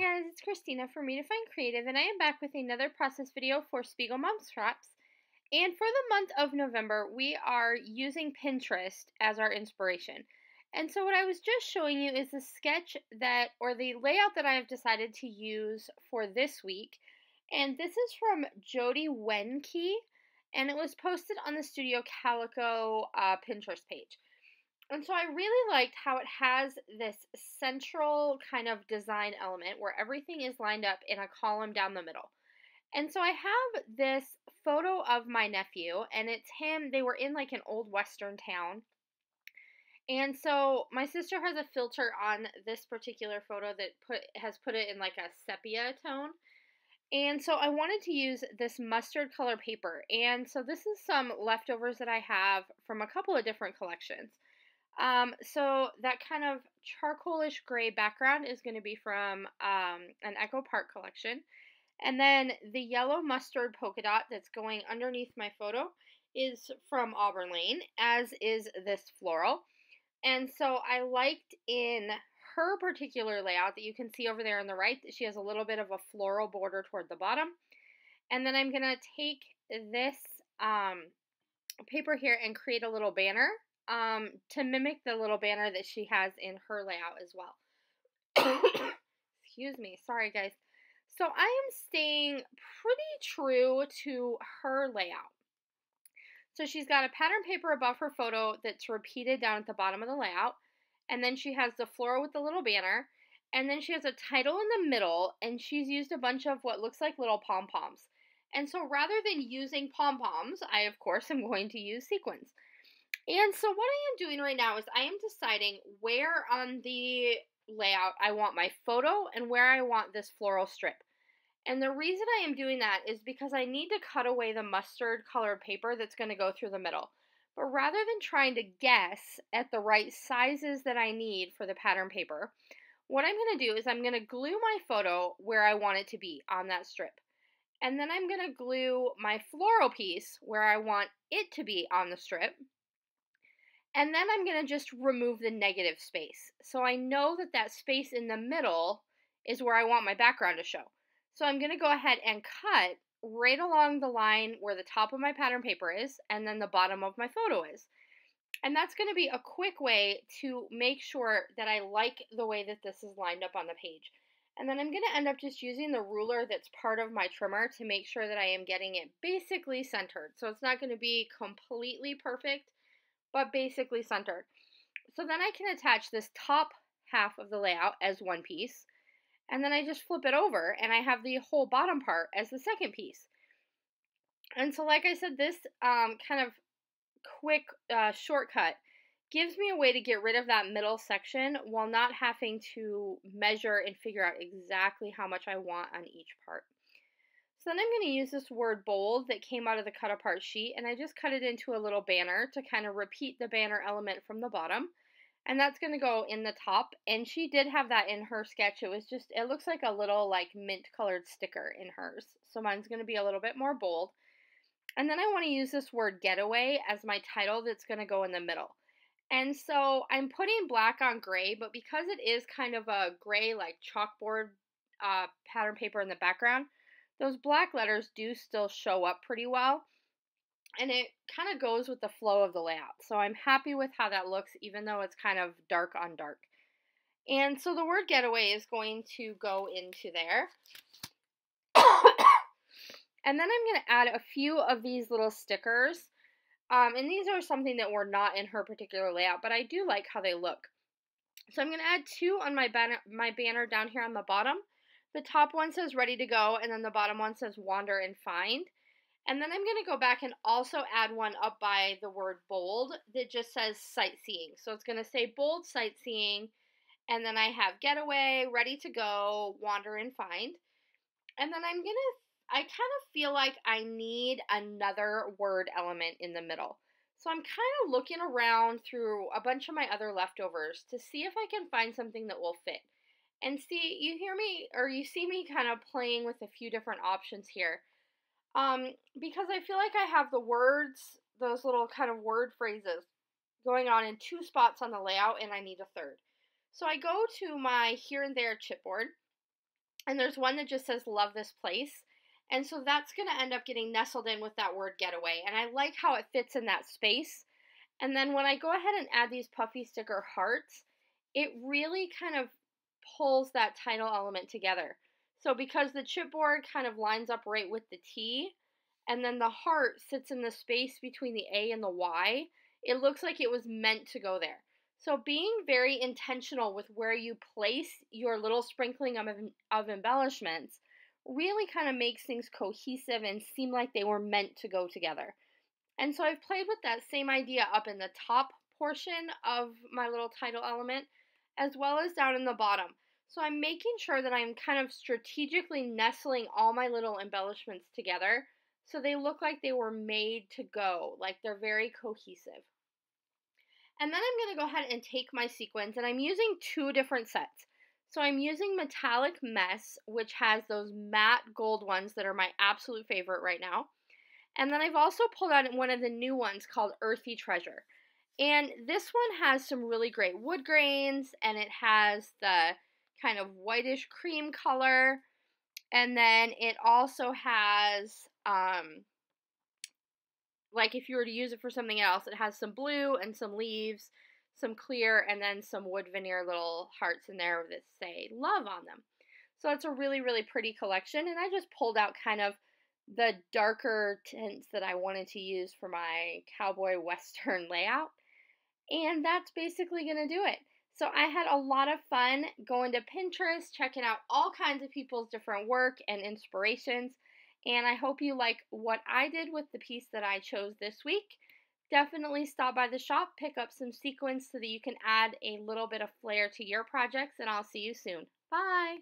Hi guys, it's Christina from Redefine Creative, and I am back with another process video for SpiegelMom scraps. And for the month of November, we are using Pinterest as our inspiration. And so what I was just showing you is the sketch or the layout that I have decided to use for this week. And this is from Jody Wenke, and it was posted on the Studio Calico Pinterest page. And so I really liked how it has this central kind of design element where everything is lined up in a column down the middle. And so I have this photo of my nephew, and it's him. They were in like an old western town. And so my sister has a filter on this particular photo that has put it in like a sepia tone. And so I wanted to use this mustard color paper. And so this is some leftovers that I have from a couple of different collections. So that kind of charcoalish gray background is going to be from an Echo Park collection. And then the yellow mustard polka dot that's going underneath my photo is from Auburn Lane, as is this floral. And so I liked in her particular layout that you can see over there on the right that she has a little bit of a floral border toward the bottom. And then I'm going to take this paper here and create a little banner to mimic the little banner that she has in her layout as well. Excuse me. Sorry, guys. So I am staying pretty true to her layout. So she's got a pattern paper above her photo that's repeated down at the bottom of the layout. And then she has the floral with the little banner. And then she has a title in the middle. And she's used a bunch of what looks like little pom-poms. And so rather than using pom-poms, I, of course, am going to use sequins. And so what I am doing right now is I am deciding where on the layout I want my photo and where I want this floral strip. And the reason I am doing that is because I need to cut away the mustard colored paper that's going to go through the middle. But rather than trying to guess at the right sizes that I need for the pattern paper, what I'm going to do is I'm going to glue my photo where I want it to be on that strip. And then I'm going to glue my floral piece where I want it to be on the strip. And then I'm going to just remove the negative space. So I know that that space in the middle is where I want my background to show. So I'm going to go ahead and cut right along the line where the top of my pattern paper is and then the bottom of my photo is. And that's going to be a quick way to make sure that I like the way that this is lined up on the page. And then I'm going to end up just using the ruler that's part of my trimmer to make sure that I am getting it basically centered. So it's not going to be completely perfect, but basically centered. So then I can attach this top half of the layout as one piece, and then I just flip it over, and I have the whole bottom part as the second piece. And so like I said, this kind of quick shortcut gives me a way to get rid of that middle section while not having to measure and figure out exactly how much I want on each part. So then I'm going to use this word bold that came out of the cut apart sheet, and I just cut it into a little banner to kind of repeat the banner element from the bottom. And that's going to go in the top, and she did have that in her sketch. It looks like a little like mint colored sticker in hers. So mine's going to be a little bit more bold. And then I want to use this word Getaway as my title that's going to go in the middle. And so I'm putting black on gray, but because it is kind of a gray like chalkboard pattern paper in the background, those black letters do still show up pretty well, and it kind of goes with the flow of the layout. So I'm happy with how that looks, even though it's kind of dark on dark. And so the word Getaway is going to go into there. And then I'm going to add a few of these little stickers. And these are something that were not in her particular layout, but I do like how they look. So I'm going to add two on my banner down here on the bottom. The top one says ready to go, and then the bottom one says wander and find. And then I'm going to go back and also add one up by the word bold that just says sightseeing. So it's going to say bold sightseeing, and then I have getaway, ready to go, wander and find. And then I kind of feel like I need another word element in the middle. So I'm kind of looking around through a bunch of my other leftovers to see if I can find something that will fit. And see, you see me kind of playing with a few different options here. Because I feel like I have the words, those little kind of word phrases going on in two spots on the layout, and I need a third. So I go to my here and there chipboard, And there's one that just says love this place. And so that's going to end up getting nestled in with that word getaway. And I like how it fits in that space. And then when I go ahead and add these puffy sticker hearts, it really kind of pulls that title element together. So because the chipboard kind of lines up right with the T, and then the heart sits in the space between the A and the Y, it looks like it was meant to go there. So being very intentional with where you place your little sprinkling of embellishments really kind of makes things cohesive and seem like they were meant to go together. And so I've played with that same idea up in the top portion of my little title element as well as down in the bottom. So I'm making sure that I'm kind of strategically nestling all my little embellishments together so they look like they were made to go, like they're very cohesive. And then I'm going to go ahead and take my sequins, and I'm using two different sets. So I'm using Metallic Mess, which has those matte gold ones that are my absolute favorite right now. And then I've also pulled out one of the new ones called Earthy Treasure. And this one has some really great wood grains, and it has the kind of whitish cream color. And then it also has, like if you were to use it for something else, it has some blue and some leaves, some clear, and then some wood veneer little hearts in there that say love on them. So it's a really, really pretty collection, and I just pulled out kind of the darker tints that I wanted to use for my cowboy western layout. And that's basically going to do it. So I had a lot of fun going to Pinterest, checking out all kinds of people's different work and inspirations. And I hope you like what I did with the piece that I chose this week. Definitely stop by the shop, pick up some sequins so that you can add a little bit of flair to your projects, and I'll see you soon. Bye!